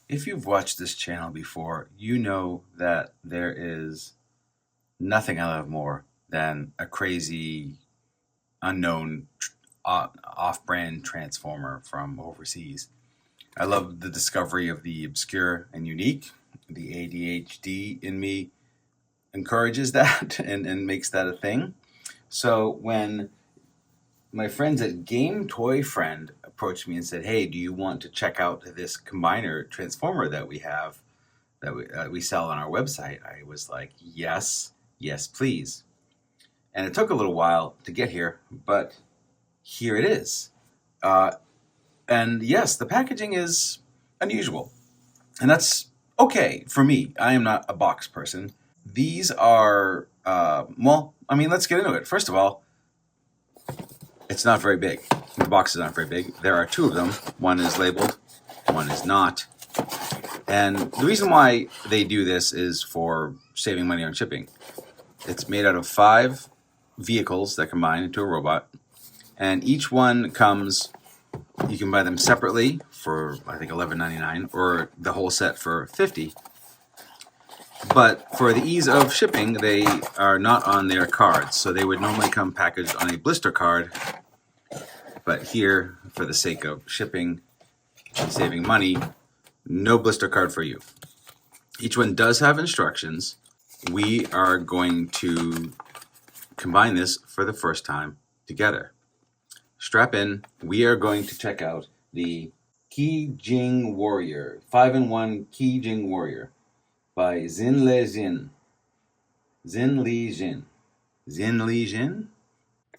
If you've watched this channel before, you know that there is nothing I love more than a crazy, unknown, off-brand transformer from overseas. I love the discovery of the obscure and unique. The ADHD in me encourages that and makes that a thing. So when my friends at Gametoyfriend approached me and said, "Hey, do you want to check out this combiner transformer that we have, that we sell on our website?" I was like, yes, please. And it took a little while to get here, but here it is. And yes, the packaging is unusual, and that's okay for me. I am not a box person. These are, let's get into it. First of all, it's not very big. The box is not very big. There are two of them. One is labeled, one is not. And the reason why they do this is for saving money on shipping. It's made out of 5 vehicles that combine into a robot. And each one comes, you can buy them separately for, I think, $11.99, or the whole set for $50. But for the ease of shipping, they are not on their cards. So they would normally come packaged on a blister card. But here, for the sake of shipping and saving money, no blister card for you. Each one does have instructions. We are going to combine this for the first time together. Strap in. We are going to check out the Qijing Warrior, 5-in-1 Qijing Warrior by Xin Li Jin.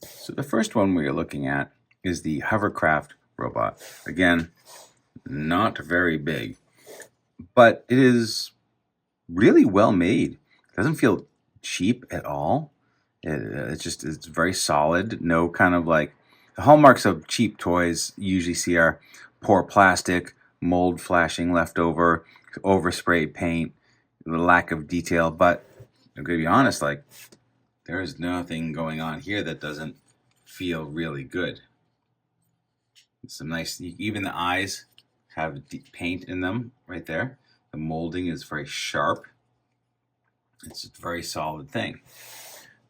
So the first one we are looking at is the Hovercraft robot. Again, not very big, but it is really well made. It doesn't feel cheap at all. It's very solid. No kind of like, the hallmarks of cheap toys usually see are poor plastic, mold flashing left over, overspray paint, the lack of detail. But I'm going to be honest, like, there's nothing going on here that doesn't feel really good. Some nice, even the eyes have deep paint in them right there. The molding is very sharp. It's a very solid thing.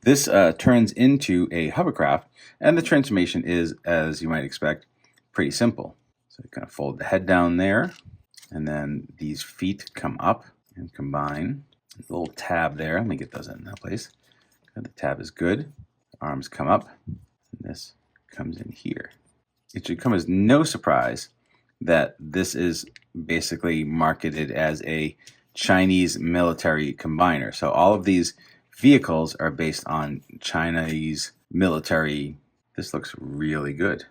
This turns into a hovercraft, and the transformation is, as you might expect, pretty simple. So you kind of fold the head down there, and then these feet come up and combine. There's a little tab there. Let me get those in that place. The tab is good. The arms come up, and this comes in here. It should come as no surprise that this is basically marketed as a Chinese military combiner. So all of these vehicles are based on Chinese military. This looks really good.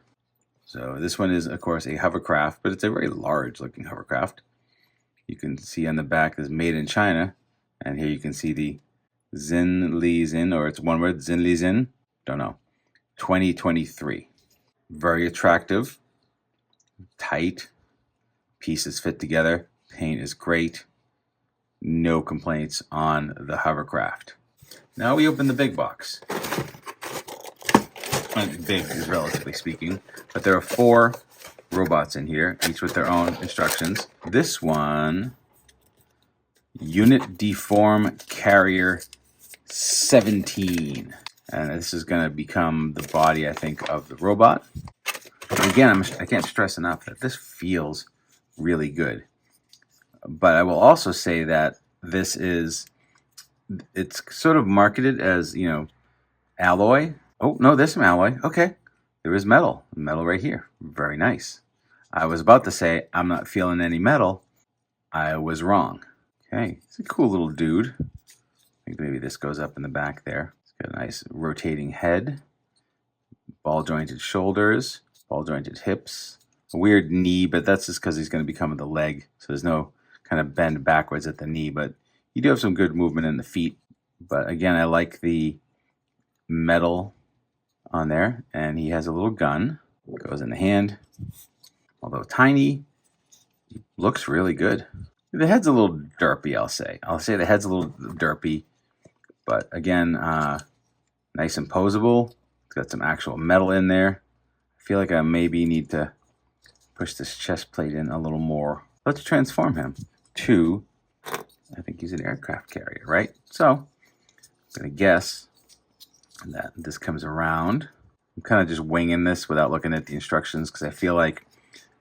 So this one is, of course, a hovercraft, but it's a very large looking hovercraft. You can see on the back is made in China, and here you can see the Xin Li Jin, or it's one word, Xin Li Jin, don't know, 2023. Very attractive, tight, pieces fit together, paint is great, no complaints on the hovercraft. Now we open the big box. Big is relatively speaking, but there are 4 robots in here, each with their own instructions. This one, Unit Deform Carrier 17. And this is going to become the body, I think, of the robot. And again, I can't stress enough that this feels really good. But I will also say that this is, it's sort of marketed as, alloy. Oh, no, there's some alloy. Okay, there is metal. Metal right here. Very nice. I was about to say, I'm not feeling any metal. I was wrong. Okay, it's a cool little dude. I think maybe this goes up in the back there. Got a nice rotating head, ball jointed shoulders, ball jointed hips, a weird knee, but that's just because he's going to become the leg. So there's no kind of bend backwards at the knee, but you do have some good movement in the feet. But again, I like the metal on there, and he has a little gun. It goes in the hand. Although tiny, looks really good. The head's a little derpy, I'll say. The head's a little derpy. But again, nice and posable. It's got some actual metal in there. I feel like I maybe need to push this chest plate in a little more. let's transform him to, I think he's an aircraft carrier, right? So I'm going to guess that this comes around. I'm kind of just winging this without looking at the instructions because I feel like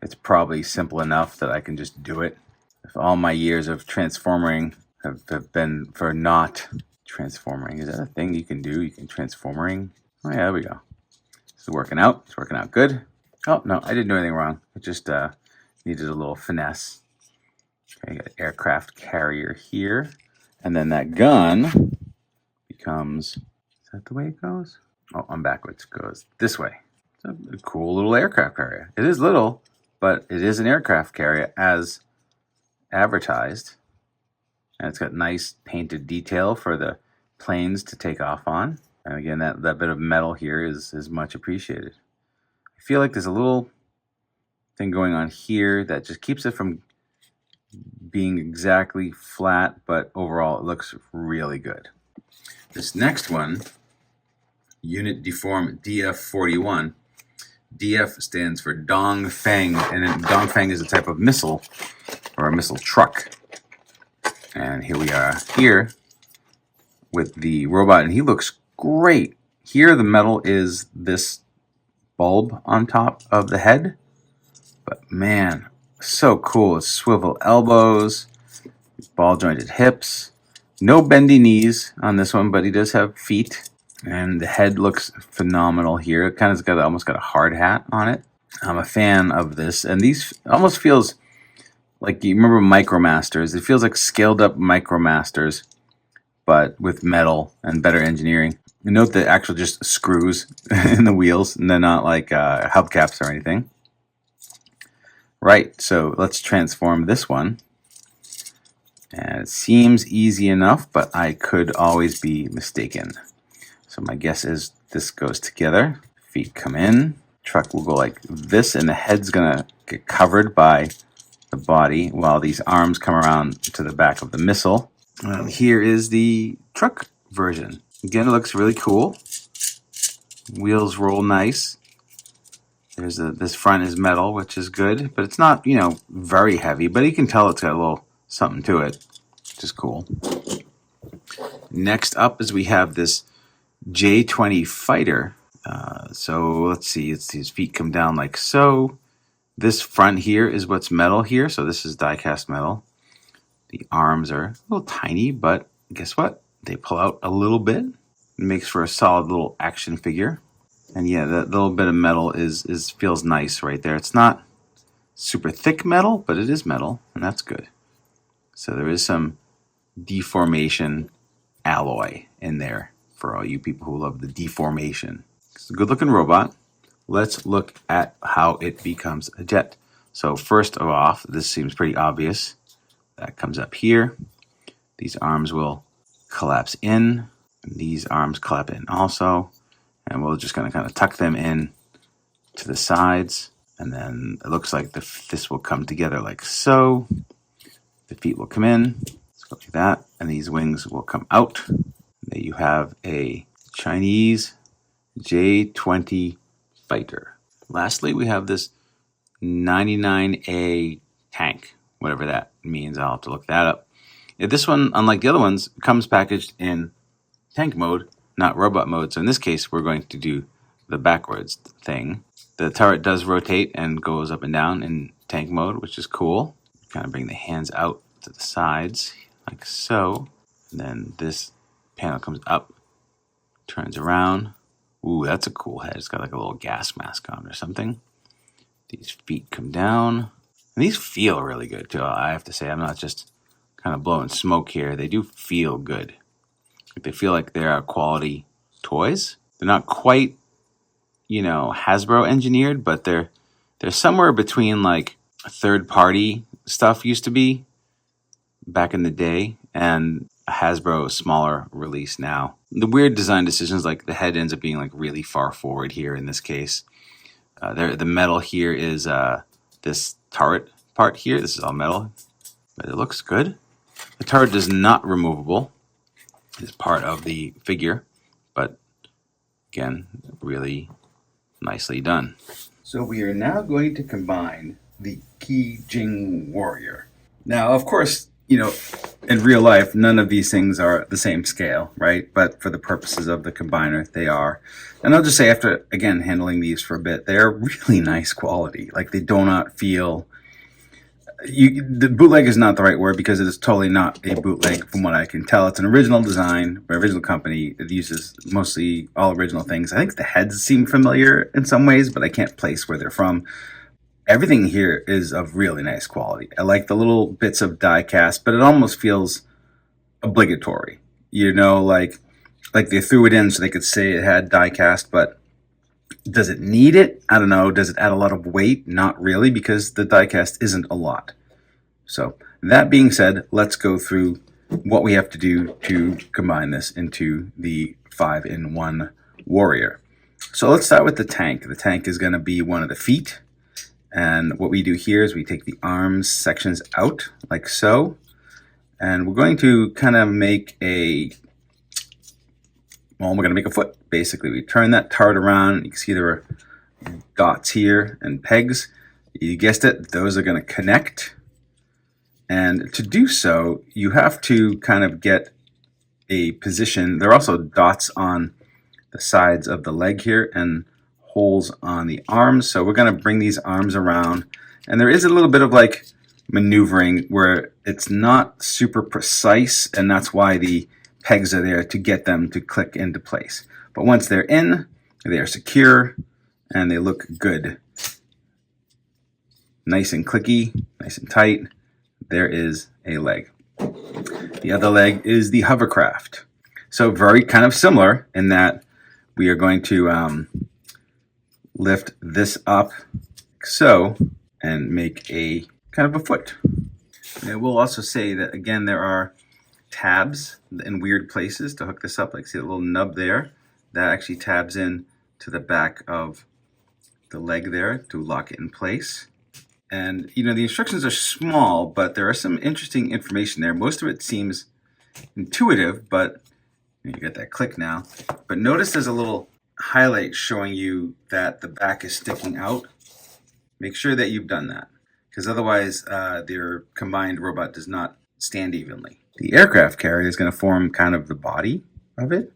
it's probably simple enough that I can just do it. If all my years of transforming have been for not transforming. Is that a thing you can do? You can transforming? Oh yeah, there we go. It's working out. It's working out good. Oh no, I didn't do anything wrong. It just needed a little finesse. Okay, got aircraft carrier here. And then that gun becomes, is that the way it goes? Oh, I'm backwards. It goes this way. It's a cool little aircraft carrier. It is little, but it is an aircraft carrier as advertised. And it's got nice painted detail for the planes to take off on. And again, that bit of metal here is much appreciated. I feel like there's a little thing going on here that just keeps it from being exactly flat, but overall it looks really good. This next one, Unit Deform DF-41. DF stands for Dongfeng, and Dongfeng is a type of missile, or a missile truck. And here we are here with the robot, and he looks great. Here the metal is this bulb on top of the head, but man, so cool. It's swivel elbows, ball jointed hips, no bendy knees on this one, but he does have feet, and the head looks phenomenal here. It kind of got almost got a hard hat on it. I'm a fan of this, and these almost feels like, you remember Micromasters? It feels like scaled up Micromasters, but with metal and better engineering. And note the actual just screws in the wheels, and they're not like hubcaps or anything. Right, so let's transform this one. And it seems easy enough, but I could always be mistaken. So my guess is this goes together. Feet come in. Truck will go like this, and the head's gonna get covered by the body while these arms come around to the back of the missile. Here is the truck version. Again, it looks really cool. Wheels roll nice. There's this front is metal, which is good, but it's not, very heavy, but you can tell it's got a little something to it, which is cool. Next up is we have this J20 Fighter. So let's see, his feet come down like so. This front here is what's metal here, so this is die-cast metal. The arms are a little tiny, but guess what? They pull out a little bit. It makes for a solid little action figure. And yeah, that little bit of metal feels nice right there. It's not super thick metal, but it is metal, and that's good. So there is some deformation alloy in there for all you people who love the deformation. It's a good-looking robot. Let's look at how it becomes a jet. So first off, this seems pretty obvious. That comes up here. These arms will collapse in. And these arms collapse in also. And we're just going to kind of tuck them in to the sides. And then it looks like this will come together like so. The feet will come in. Let's go like that. And these wings will come out. There you have a Chinese J20 Fighter. Lastly, we have this 99A tank, whatever that means. I'll have to look that up. This one, unlike the other ones, comes packaged in tank mode, not robot mode. So in this case, we're going to do the backwards thing. The turret does rotate and goes up and down in tank mode, which is cool. Kind of bring the hands out to the sides, like so. And then this panel comes up, turns around. Ooh, that's a cool head. It's got like a little gas mask on or something. These feet come down. And these feel really good too, I have to say. I'm not just kind of blowing smoke here. They do feel good. They feel like they're quality toys. They're not quite, Hasbro engineered, but they're somewhere between like third-party stuff used to be back in the day and a Hasbro smaller release now. The weird design decisions, like the head ends up being like really far forward here in this case. The metal here is this turret part here. This is all metal, but it looks good. The turret is not removable. It's part of the figure, but again, really nicely done. So we are now going to combine the Qijing warrior. Now, of course, in real life, none of these things are the same scale, right? But for the purposes of the combiner, they are. And I'll just say, after, again, handling these for a bit, they're really nice quality. Like, they do not feel... the bootleg is not the right word, because it is totally not a bootleg from what I can tell. It's an original design, an original company. It uses mostly all original things. I think the heads seem familiar in some ways, but I can't place where they're from. Everything here is of really nice quality. I like the little bits of die cast, but it almost feels obligatory. Like they threw it in so they could say it had die cast, but does it need it? I don't know. Does it add a lot of weight? Not really, because the die cast isn't a lot. So that being said, let's go through what we have to do to combine this into the 5-in-1 warrior. So let's start with the tank. The tank is going to be one of the feet. And what we do here is we take the arms sections out like so. And we're going to kind of make we're going to make a foot, basically. We turn that turret around. You can see there are dots here and pegs. You guessed it, those are going to connect. And to do so, you have to kind of get a position. There are also dots on the sides of the leg here and holes on the arms. So we're going to bring these arms around. And there is a little bit of like maneuvering where it's not super precise, and that's why the pegs are there, to get them to click into place. But once they're in, they are secure and they look good. Nice and clicky, nice and tight. There is a leg. The other leg is the Hovercraft. So very kind of similar in that we are going to lift this up like so and make a kind of a foot. And I will also say that, again, there are tabs in weird places to hook this up. Like, see the little nub there? That actually tabs in to the back of the leg there to lock it in place. And, the instructions are small, but there are some interesting information there. Most of it seems intuitive, but you get that click now. But notice there's a little highlight showing you that the back is sticking out. Make sure that you've done that, because otherwise their combined robot does not stand evenly. The aircraft carrier is going to form kind of the body of it.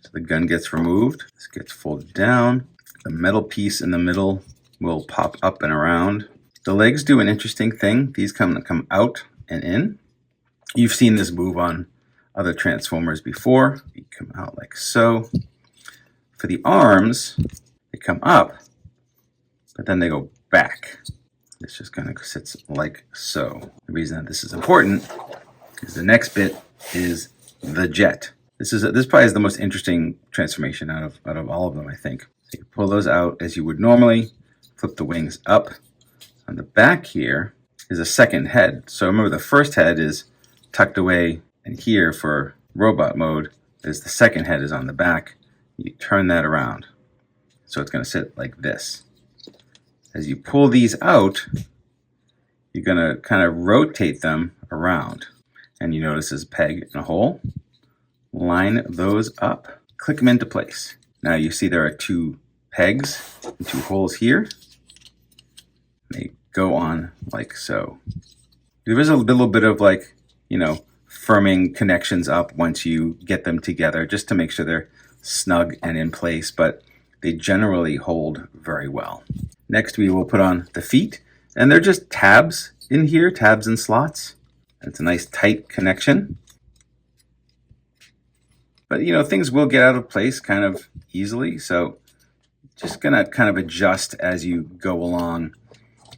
So the gun gets removed. This gets folded down. The metal piece in the middle will pop up and around. The legs do an interesting thing. These come out and in. You've seen this move on other Transformers before. They come out like so. For the arms, they come up, but then they go back. This just kind of sits like so. The reason that this is important is the next bit is the jet. This probably is the most interesting transformation out of all of them, I think. So you pull those out as you would normally, flip the wings up. On the back here is a second head. So remember, the first head is tucked away, and here for robot mode is the second head is on the back. You turn that around. So it's going to sit like this. As you pull these out, you're going to kind of rotate them around. And you notice there's a peg and a hole. Line those up. Click them into place. Now you see there are two pegs and two holes here. They go on like so. There is a little bit of like, firming connections up once you get them together, just to make sure they're snug and in place, but they generally hold very well. Next, we will put on the feet, and they're just tabs in here, tabs and slots. It's a nice tight connection. But, things will get out of place kind of easily, so just gonna kind of adjust as you go along.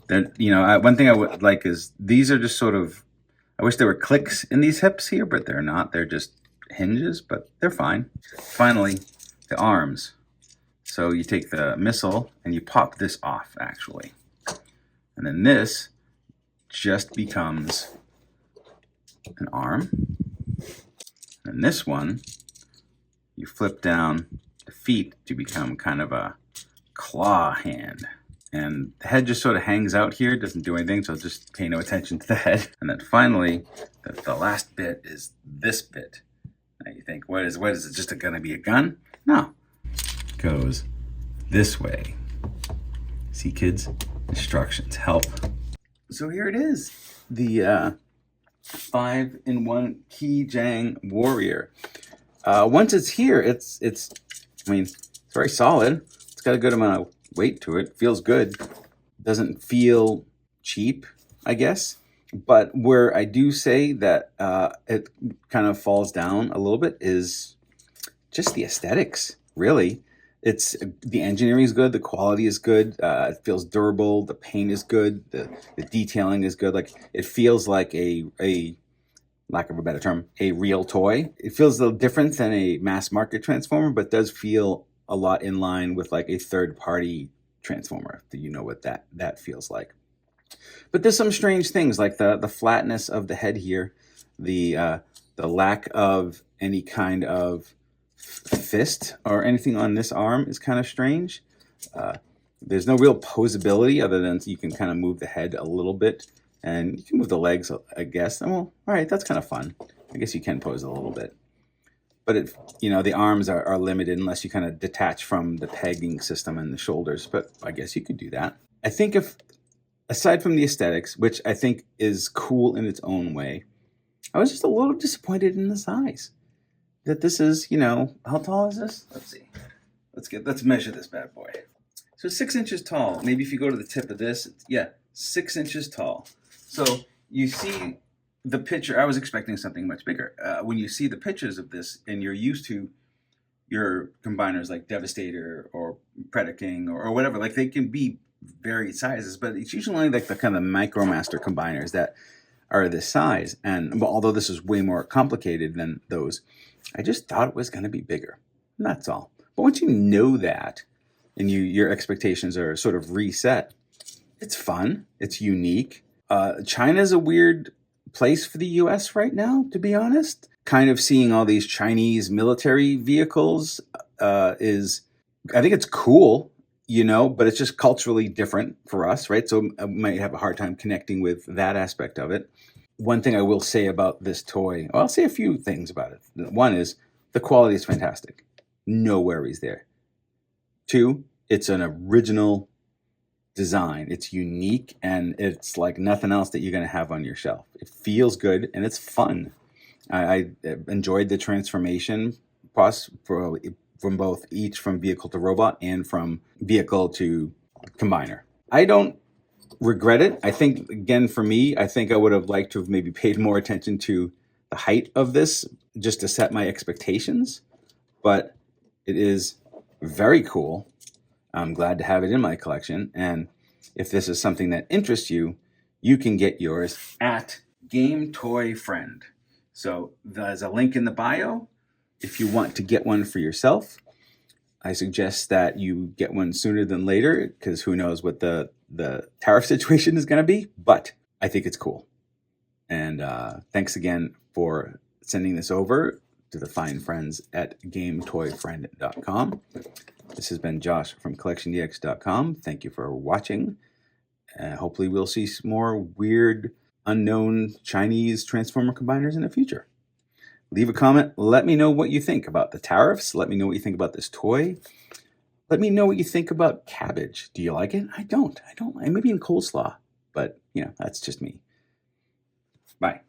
One thing I would like is these are just sort of, I wish there were clicks in these hips here, but they're not. They're just hinges, but they're fine. Finally, the arms. So you take the missile and you pop this off, actually. And then this just becomes an arm. And this one, you flip down the feet to become kind of a claw hand. And the head just sort of hangs out here, doesn't do anything, so just pay no attention to the head. And then finally, the last bit is this bit. Now you think, what is it, just going to be a gun? No. It goes this way. See, kids? Instructions help. So here it is, the 5-in-1 Qijing Warrior. Once it's here, it's I mean, it's very solid. It's got a good amount of weight to it. Feels good. Doesn't feel cheap, I guess. But where I do say that it kind of falls down a little bit is just the aesthetics, really. It's the engineering is good, the quality is good, it feels durable, the paint is good, the detailing is good. Like it feels like a lack of a better term, a real toy. It feels a little different than a mass market transformer, but does feel a lot in line with like a third party transformer. Do you know what that feels like? But there's some strange things like the flatness of the head here, the lack of any kind of fist or anything on this arm is kind of strange. There's no real posability other than you can kind of move the head a little bit, and you can move the legs, I guess. And well, all right, that's kind of fun. I guess you can pose a little bit, but it, the arms are limited unless you kind of detach from the pegging system and the shoulders. But I guess you could do that. I think if aside from the aesthetics, which I think is cool in its own way, I was just a little disappointed in the size. That this is, how tall is this? Let's see. Let's measure this bad boy. So 6 inches tall. Maybe if you go to the tip of this, 6 inches tall. So you see the picture. I was expecting something much bigger. When you see the pictures of this and you're used to your combiners like Devastator or Predaking or whatever, like they can be varied sizes, but it's usually like the kind of MicroMaster combiners that are this size. And although this is way more complicated than those, I just thought it was going to be bigger. And that's all. But once you know that and your expectations are sort of reset, it's fun. It's unique. China's a weird place for the US right now, to be honest. Kind of seeing all these Chinese military vehicles I think it's cool, but it's just culturally different for us, right? So I might have a hard time connecting with that aspect of it. One thing I will say about this toy, well, I'll say a few things about it. One is the quality is fantastic. No worries there. 2, it's an original design. It's unique and it's like nothing else that you're going to have on your shelf. It feels good and it's fun. I enjoyed the transformation process from both each from vehicle to robot and from vehicle to combiner. I don't regret it. I think, again, for me, I think I would have liked to have maybe paid more attention to the height of this just to set my expectations. But it is very cool. I'm glad to have it in my collection. And if this is something that interests you, you can get yours at Gametoyfriend. So there's a link in the bio. If you want to get one for yourself, I suggest that you get one sooner than later because who knows what the tariff situation is going to be. But I think it's cool. And thanks again for sending this over to the fine friends at Gametoyfriend.com. This has been Josh from CollectionDX.com. Thank you for watching. Hopefully we'll see some more weird, unknown Chinese transformer combiners in the future. Leave a comment. Let me know what you think about the tariffs. Let me know what you think about this toy. Let me know what you think about cabbage. Do you like it? I don't. Maybe in coleslaw, but that's just me. Bye.